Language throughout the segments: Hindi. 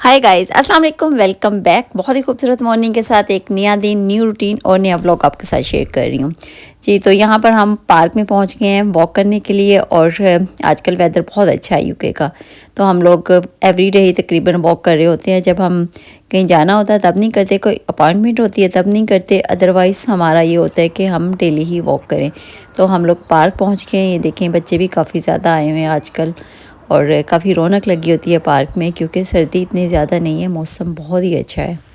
हाय गाइस, अस्सलाम वालेकुम, वेलकम बैक। बहुत ही खूबसूरत मॉर्निंग के साथ एक नया दिन, न्यू रूटीन और नया व्लॉग आपके साथ शेयर कर रही हूँ जी। तो यहाँ पर हम पार्क में पहुँच गए हैं वॉक करने के लिए और आजकल वेदर बहुत अच्छा है यूके का। तो हम लोग एवरी डे ही तकरीबन वॉक कर रहे होते हैं। जब हम कहीं जाना होता है तब नहीं करते, कोई अपॉइंटमेंट होती है तब नहीं करते, अदरवाइज़ हमारा ये होता है कि हम डेली ही वॉक करें। तो हम लोग पार्क पहुँच गए हैं। ये देखें, बच्चे भी काफ़ी ज़्यादा आए हुए हैं आजकल और काफ़ी रौनक लगी होती है पार्क में, क्योंकि सर्दी इतनी ज़्यादा नहीं है, मौसम बहुत ही अच्छा है।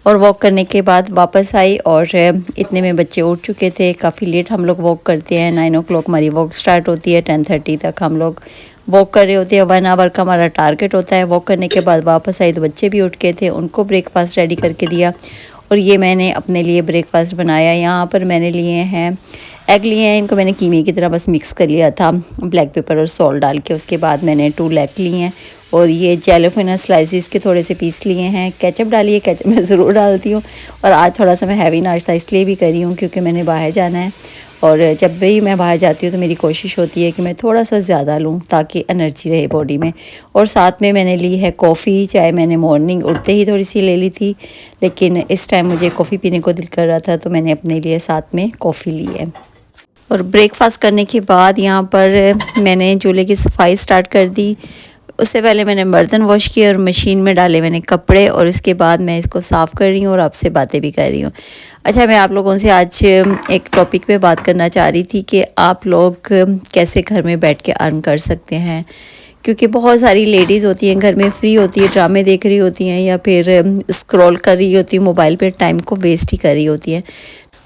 और वॉक करने के बाद वापस आई और इतने में बच्चे उठ चुके थे। काफ़ी लेट हम लोग वॉक करते हैं, 9 o'clock हमारी वॉक स्टार्ट होती है, 10:30 तक हम लोग वॉक कर रहे होते हैं। 1 आवर का हमारा टारगेट होता है। वॉक करने के बाद वापस आई तो बच्चे भी उठ गए थे, उनको ब्रेकफास्ट रेडी करके दिया और ये मैंने अपने लिए ब्रेकफास्ट बनाया। यहाँ पर मैंने लिए हैं एग लिए हैं, इनको मैंने कीमे की तरह बस मिक्स कर लिया था ब्लैक पेपर और सॉल्ट डाल के। उसके बाद मैंने 2 लेग लिए हैं और ये जेलोफिना स्लाइसिस के थोड़े से पीस लिए हैं। केचप डालिए, केचप मैं ज़रूर डालती हूँ। और आज थोड़ा सा मैं हैवी नाश्ता इसलिए भी करी हूँ क्योंकि मैंने बाहर जाना है और जब भी मैं बाहर जाती हूँ तो मेरी कोशिश होती है कि मैं थोड़ा सा ज़्यादा लूँ ताकि एनर्जी रहे बॉडी में। और साथ में मैंने ली है कॉफ़ी। चाय मैंने मॉर्निंग उठते ही थोड़ी सी ले ली थी, लेकिन इस टाइम मुझे कॉफ़ी पीने को दिल कर रहा था तो मैंने अपने लिए साथ में कॉफ़ी ली है। और ब्रेकफास्ट करने के बाद यहाँ पर मैंने चूल्हे की सफाई स्टार्ट कर दी। उससे पहले मैंने बर्तन वॉश किए और मशीन में डाले मैंने कपड़े और उसके बाद मैं इसको साफ़ कर रही हूँ और आपसे बातें भी कर रही हूँ। अच्छा, मैं आप लोगों से आज एक टॉपिक पे बात करना चाह रही थी कि आप लोग कैसे घर में बैठ के अर्न कर सकते हैं, क्योंकि बहुत सारी लेडीज़ होती हैं घर में फ्री होती है, ड्रामे देख रही होती हैं या फिर स्क्रॉल कर रही होती है मोबाइल पे, टाइम को वेस्ट ही कर रही होती हैं।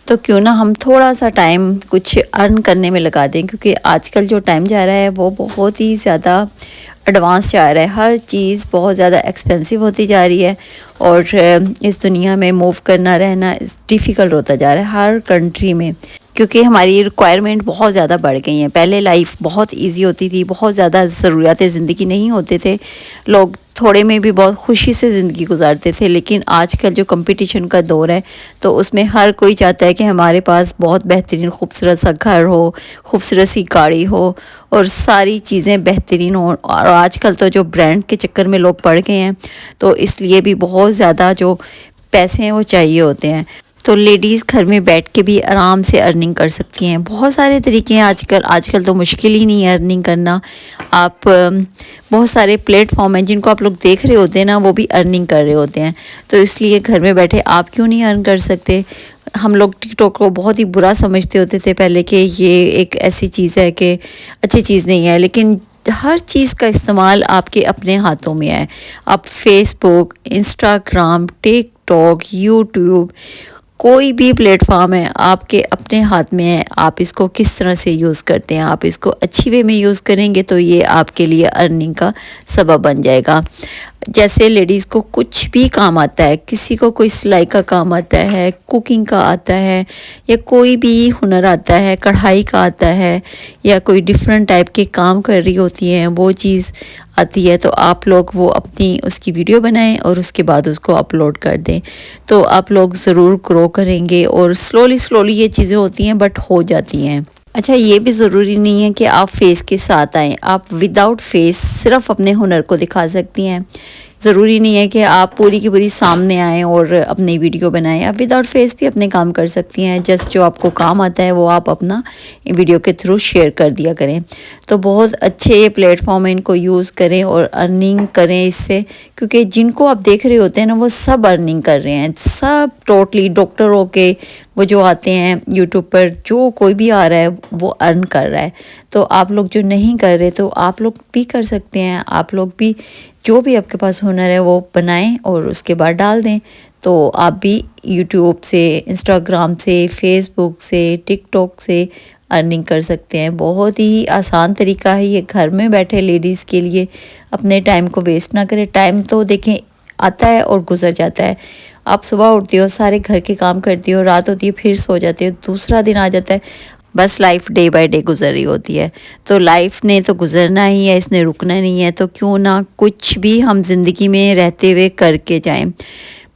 तो क्यों ना हम थोड़ा सा टाइम कुछ अर्न करने में लगा दें, क्योंकि आजकल जो टाइम जा रहा है वो बहुत ही ज़्यादा एडवांस जा रहा है। हर चीज़ बहुत ज़्यादा एक्सपेंसिव होती जा रही है और इस दुनिया में मूव करना रहना डिफ़िकल्ट होता जा रहा है हर कंट्री में, क्योंकि हमारी रिक्वायरमेंट बहुत ज़्यादा बढ़ गई हैं। पहले लाइफ बहुत इजी होती थी, बहुत ज़्यादा ज़रूरियात ज़िंदगी नहीं होते थे, लोग थोड़े में भी बहुत खुशी से ज़िंदगी गुजारते थे। लेकिन आजकल जो कंपटीशन का दौर है तो उसमें हर कोई चाहता है कि हमारे पास बहुत बेहतरीन खूबसूरत सा घर हो, खूबसूरत सी गाड़ी हो और सारी चीज़ें बेहतरीन हो। और आजकल तो जो ब्रांड के चक्कर में लोग पड़ गए हैं तो इसलिए भी बहुत ज़्यादा जो पैसे हैं वो चाहिए होते हैं। तो लेडीज़ घर में बैठ के भी आराम से अर्निंग कर सकती हैं। बहुत सारे तरीके हैं आजकल तो मुश्किल ही नहीं है अर्निंग करना। आप बहुत सारे प्लेटफॉर्म हैं जिनको आप लोग देख रहे होते हैं ना, वो भी अर्निंग कर रहे होते हैं। तो इसलिए घर में बैठे आप क्यों नहीं अर्न कर सकते। हम लोग टिकटॉक को बहुत ही बुरा समझते होते थे पहले कि ये एक ऐसी चीज़ है कि अच्छी चीज़ नहीं है, लेकिन हर चीज़ का इस्तेमाल आपके अपने हाथों में है। आप फेसबुक, इंस्टाग्राम, टिकटॉक, यूट्यूब, कोई भी प्लेटफॉर्म है आपके अपने हाथ में है। आप इसको किस तरह से यूज़ करते हैं, आप इसको अच्छी वे में यूज़ करेंगे तो ये आपके लिए अर्निंग का सबब बन जाएगा। जैसे लेडीज़ को कुछ भी काम आता है, किसी को कोई सिलाई का काम आता है, कुकिंग का आता है, या कोई भी हुनर आता है, कढ़ाई का आता है, या कोई डिफरेंट टाइप के काम कर रही होती हैं वो चीज़ आती है, तो आप लोग वो अपनी उसकी वीडियो बनाएं और उसके बाद उसको अपलोड कर दें। तो आप लोग ज़रूर ग्रो करेंगे और स्लोली ये चीज़ें होती हैं बट हो जाती हैं। अच्छा, ये भी ज़रूरी नहीं है कि आप फेस के साथ आएँ, आप विदाउट फेस सिर्फ अपने हुनर को दिखा सकती हैं। ज़रूरी नहीं है कि आप पूरी की पूरी सामने आएँ और अपनी वीडियो बनाएं। आप विदाउट फेस भी अपने काम कर सकती हैं। जस्ट जो आपको काम आता है वो आप अपना वीडियो के थ्रू शेयर कर दिया करें। तो बहुत अच्छे प्लेटफॉर्म है, इनको यूज़ करें और अर्निंग करें इससे, क्योंकि जिनको आप देख रहे होते हैं ना वो सब अर्निंग कर रहे हैं, सब टोटली डॉक्टर होके वो जो आते हैं यूट्यूब पर, जो कोई भी आ रहा है वो अर्न कर रहा है। तो आप लोग जो नहीं कर रहे तो आप लोग भी कर सकते हैं। आप लोग भी जो भी आपके पास हुनर है वो बनाएं और उसके बाद डाल दें। तो आप भी यूट्यूब से, इंस्टाग्राम से, फेसबुक से, टिकटॉक से अर्निंग कर सकते हैं। बहुत ही आसान तरीका है ये घर में बैठे लेडीज़ के लिए। अपने टाइम को वेस्ट ना करें। टाइम तो देखें आता है और गुजर जाता है। आप सुबह उठती हो, सारे घर के काम करती हो, रात होती है फिर सो जाती हो, दूसरा दिन आ जाता है, बस लाइफ डे बाय डे गुजर रही होती है। तो लाइफ ने तो गुजरना ही है, इसने रुकना नहीं है, तो क्यों ना कुछ भी हम ज़िंदगी में रहते हुए करके जाएं।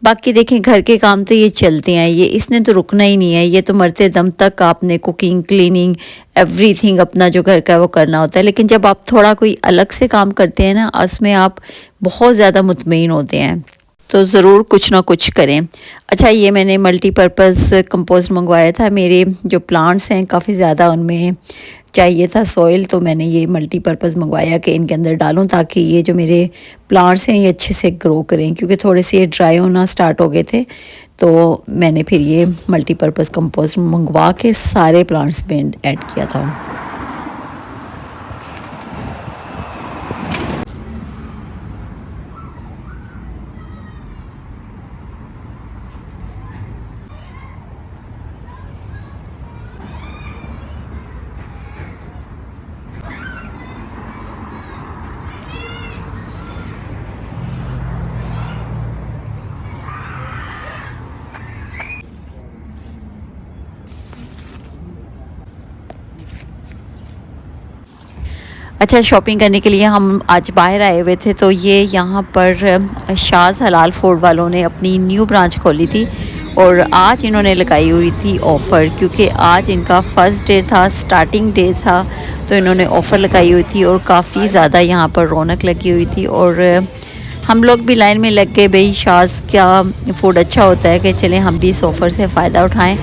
बाकी देखें, घर के काम तो ये चलते हैं, ये इसने तो रुकना ही नहीं है। ये तो मरते दम तक आपने कुकिंग, क्लीनिंग, एवरीथिंग अपना जो घर का है वो करना होता है। लेकिन जब आप थोड़ा कोई अलग से काम करते हैं ना, उसमें आप बहुत ज़्यादा मुतमईन होते हैं, तो ज़रूर कुछ ना कुछ करें। अच्छा, ये मैंने मल्टीपर्पज़ कंपोस्ट मंगवाया था। मेरे जो प्लांट्स हैं काफ़ी ज़्यादा उनमें चाहिए था सॉइल, तो मैंने ये मल्टीपर्पज़ मंगवाया कि इनके अंदर डालूं ताकि ये जो मेरे प्लांट्स हैं ये अच्छे से ग्रो करें, क्योंकि थोड़े से ये ड्राई होना स्टार्ट हो गए थे। तो मैंने फिर ये मल्टीपर्पज़ कंपोस्ट मंगवा के सारे प्लांट्स में ऐड किया था। अच्छा, शॉपिंग करने के लिए हम आज बाहर आए हुए थे, तो ये यहाँ पर शाज़ हलाल फूड वालों ने अपनी न्यू ब्रांच खोली थी और आज इन्होंने लगाई हुई थी ऑफ़र, क्योंकि आज इनका फर्स्ट डे था, स्टार्टिंग डे था, तो इन्होंने ऑफ़र लगाई हुई थी और काफ़ी ज़्यादा यहाँ पर रौनक लगी हुई थी। और हम लोग भी लाइन में लग गए, भाई शाज़ क्या फ़ूड अच्छा होता है कि चलें हम भी इस ऑफ़र से फ़ायदा उठाएँ।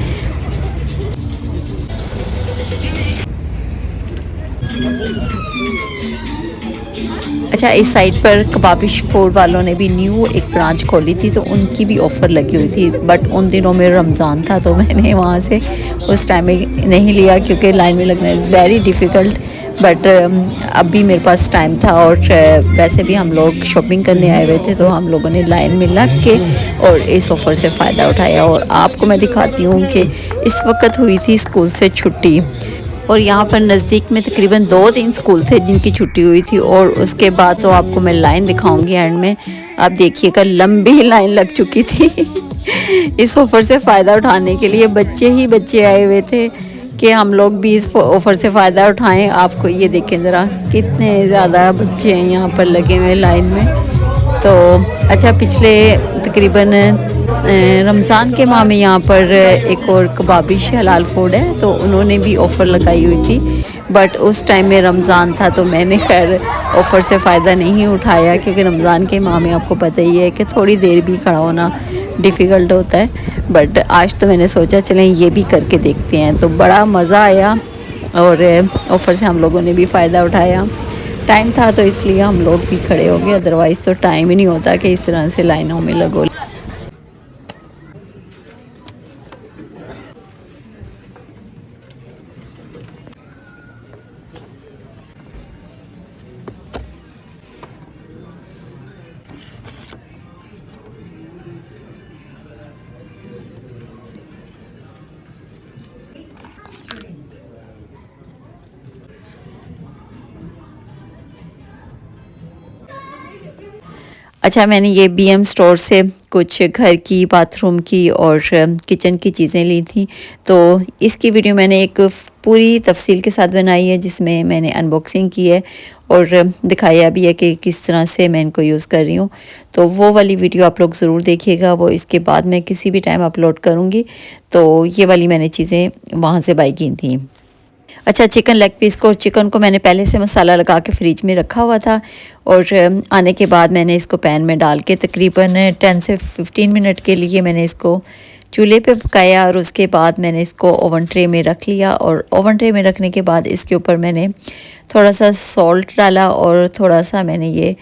अच्छा, इस साइड पर कबाबिश फूड वालों ने भी न्यू एक ब्रांच खोली थी, तो उनकी भी ऑफ़र लगी हुई थी। बट उन दिनों में रमज़ान था, तो मैंने वहाँ से उस टाइम में नहीं लिया, क्योंकि लाइन में लगना इज़ वेरी डिफ़िकल्ट। बट अभी मेरे पास टाइम था और वैसे भी हम लोग शॉपिंग करने आए हुए थे, तो हम लोगों ने लाइन में लग के और इस ऑफ़र से फ़ायदा उठाया। और आपको मैं दिखाती हूँ कि इस वक्त हुई थी स्कूल से छुट्टी, और यहाँ पर नज़दीक में तकरीबन 2-3 स्कूल थे जिनकी छुट्टी हुई थी। और उसके बाद तो आपको मैं लाइन दिखाऊंगी एंड में, आप देखिएगा लंबी लाइन लग चुकी थी इस ऑफ़र से फ़ायदा उठाने के लिए। बच्चे ही बच्चे आए हुए थे कि हम लोग भी इस ऑफ़र से फ़ायदा उठाएं। आपको ये देखें ज़रा कितने ज़्यादा बच्चे हैं यहाँ पर लगे हुए लाइन में। तो अच्छा, पिछले तकरीबन रमज़ान के माह में यहाँ पर एक और कबाबिश हलाल फूड है, तो उन्होंने भी ऑफ़र लगाई हुई थी। बट उस टाइम में रमज़ान था, तो मैंने खैर ऑफ़र से फ़ायदा नहीं उठाया, क्योंकि रमज़ान के माह में आपको पता ही है कि थोड़ी देर भी खड़ा होना डिफ़िकल्ट होता है। बट आज तो मैंने सोचा चलें ये भी करके देखते हैं, तो बड़ा मज़ा आया और ऑफ़र से हम लोगों ने भी फ़ायदा उठाया। टाइम था तो इसलिए हम लोग भी खड़े हो गए, अदरवाइज़ तो टाइम ही नहीं होता कि इस तरह से लाइनों में लगो। अच्छा, मैंने ये बीएम स्टोर से कुछ घर की, बाथरूम की और किचन की चीज़ें ली थी, तो इसकी वीडियो मैंने एक पूरी तफसील के साथ बनाई है, जिसमें मैंने अनबॉक्सिंग की है और दिखाया भी है कि किस तरह से मैं इनको यूज़ कर रही हूँ। तो वो वाली वीडियो आप लोग ज़रूर देखिएगा, वो इसके बाद मैं किसी भी टाइम अपलोड करूँगी। तो ये वाली मैंने चीज़ें वहाँ से बाई की थी। अच्छा, चिकन लेग पीस को और चिकन को मैंने पहले से मसाला लगा के फ्रिज में रखा हुआ था, और आने के बाद मैंने इसको पैन में डाल के तकरीबन 10 से 15 मिनट के लिए मैंने इसको चूल्हे पे पकाया, और उसके बाद मैंने इसको ओवन ट्रे में रख लिया। और ओवन ट्रे में रखने के बाद इसके ऊपर मैंने थोड़ा सा सॉल्ट डाला और थोड़ा सा मैंने ये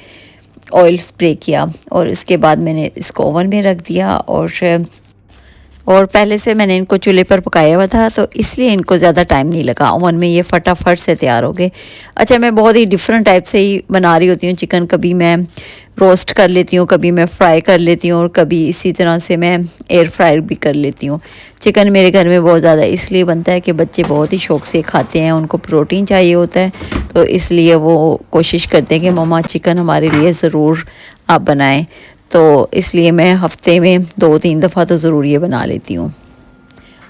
ऑयल स्प्रे किया, और इसके बाद मैंने इसको ओवन में रख दिया। और पहले से मैंने इनको चूल्हे पर पकाया हुआ था, तो इसलिए इनको ज़्यादा टाइम नहीं लगा, ओवन में ये फटाफट से तैयार हो गए। अच्छा, मैं बहुत ही डिफरेंट टाइप से ही बना रही होती हूँ चिकन। कभी मैं रोस्ट कर लेती हूँ, कभी मैं फ्राई कर लेती हूँ, और कभी इसी तरह से मैं एयर फ्रायर भी कर लेती हूँ। चिकन मेरे घर में बहुत ज़्यादा इसलिए बनता है कि बच्चे बहुत ही शौक़ से खाते हैं, उनको प्रोटीन चाहिए होता है, तो इसलिए वो कोशिश करते हैं कि मम्मा चिकन हमारे लिए ज़रूर आप बनाएँ। तो इसलिए मैं हफ़्ते में 2-3 दफ़ा तो ज़रूर ये बना लेती हूँ।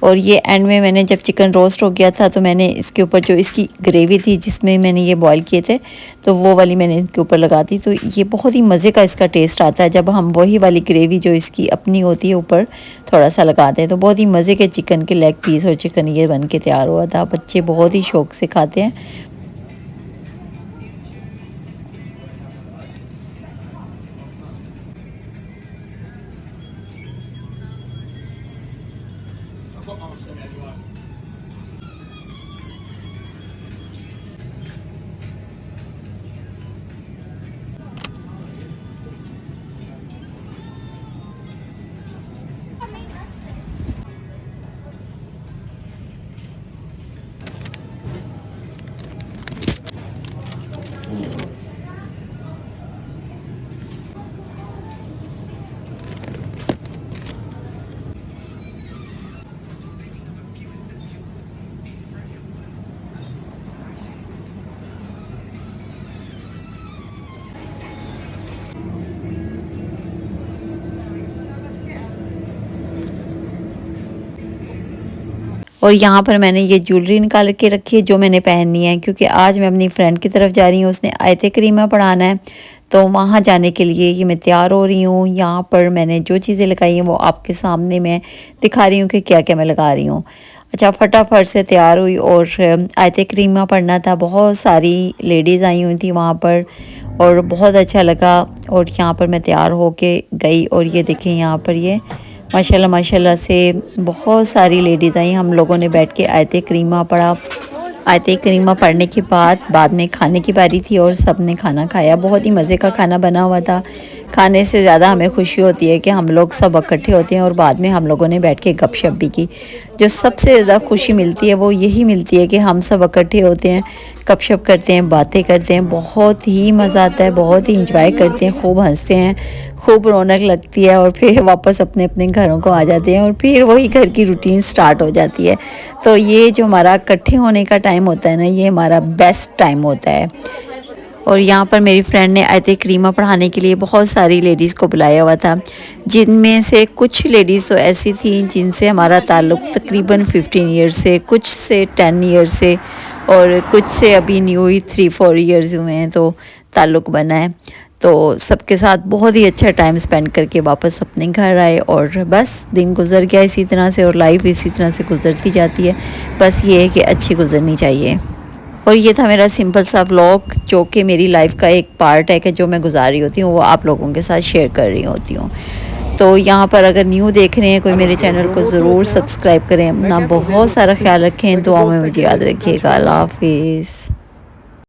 और ये एंड में मैंने जब चिकन रोस्ट हो गया था तो मैंने इसके ऊपर जो इसकी ग्रेवी थी जिसमें मैंने ये बॉईल किए थे तो वो वाली मैंने इसके ऊपर लगा दी। तो ये बहुत ही मज़े का इसका टेस्ट आता है जब हम वही वाली ग्रेवी जो इसकी अपनी होती है ऊपर थोड़ा सा लगाते हैं। तो बहुत ही मज़े के चिकन के लेग पीस और चिकन ये बन के तैयार हुआ था। बच्चे बहुत ही शौक़ से खाते हैं। और यहाँ पर मैंने ये ज्वेलरी निकाल के रखी है जो मैंने पहननी है, क्योंकि आज मैं अपनी फ्रेंड की तरफ जा रही हूँ, उसने आयते करीमा पढ़ाना है। तो वहाँ जाने के लिए ये मैं तैयार हो रही हूँ। यहाँ पर मैंने जो चीज़ें लगाई हैं वो आपके सामने मैं दिखा रही हूँ कि क्या क्या मैं लगा रही हूँ। अच्छा, फटाफट से तैयार हुई और आयते करीमा पढ़ना था। बहुत सारी लेडीज़ आई हुई थी वहाँ पर और बहुत अच्छा लगा। और यहाँ पर मैं तैयार होके गई और ये देखें यहाँ पर ये माशाल्लाह माशाल्लाह से बहुत सारी लेडीज़ आई। हम लोगों ने बैठ के आयते करीमा पढ़ा। आयते करीमा पढ़ने के बाद में खाने की बारी थी और सब ने खाना खाया। बहुत ही मज़े का खाना बना हुआ था। खाने से ज़्यादा हमें खुशी होती है कि हम लोग सब इकट्ठे होते हैं और बाद में हम लोगों ने बैठ के गपशप भी की। जो सबसे ज़्यादा खुशी मिलती है वो यही मिलती है कि हम सब इकट्ठे होते हैं, गपशप करते हैं, बातें करते हैं। बहुत ही मज़ा आता है, बहुत ही इंजॉय करते हैं, खूब हंसते हैं, खूब रौनक लगती है और फिर वापस अपने अपने घरों को आ जाते हैं और फिर वही घर की रूटीन स्टार्ट हो जाती है। तो ये जो हमारा इकट्ठे होने का टाइम होता है ना, ये हमारा बेस्ट टाइम होता है। और यहाँ पर मेरी फ्रेंड ने आयते करीमा पढ़ाने के लिए बहुत सारी लेडीज़ को बुलाया हुआ था, जिनमें से कुछ लेडीज़ तो ऐसी थी जिनसे हमारा ताल्लुक़ तकरीबन 15 ईयर से, कुछ से 10 ईयर से और कुछ से अभी न्यू ही 3-4 ईयर्स हुए हैं तो ताल्लुक़ बना है। तो सबके साथ बहुत ही अच्छा टाइम स्पेंड करके वापस अपने घर आए और बस दिन गुजर गया इसी तरह से और लाइफ इसी तरह से गुजरती जाती है। बस ये है कि अच्छी गुजरनी चाहिए। और ये था मेरा सिंपल सा व्लॉग जो कि मेरी लाइफ का एक पार्ट है कि जो मैं गुजार रही होती हूँ वो आप लोगों के साथ शेयर कर रही होती हूँ। तो यहाँ पर अगर न्यू देख रहे हैं कोई, मेरे चैनल को ज़रूर सब्सक्राइब करें। अपना बहुत सारा ख्याल रखें, दुआ में मुझे याद रखिएगा। अल्लाह हाफिज़।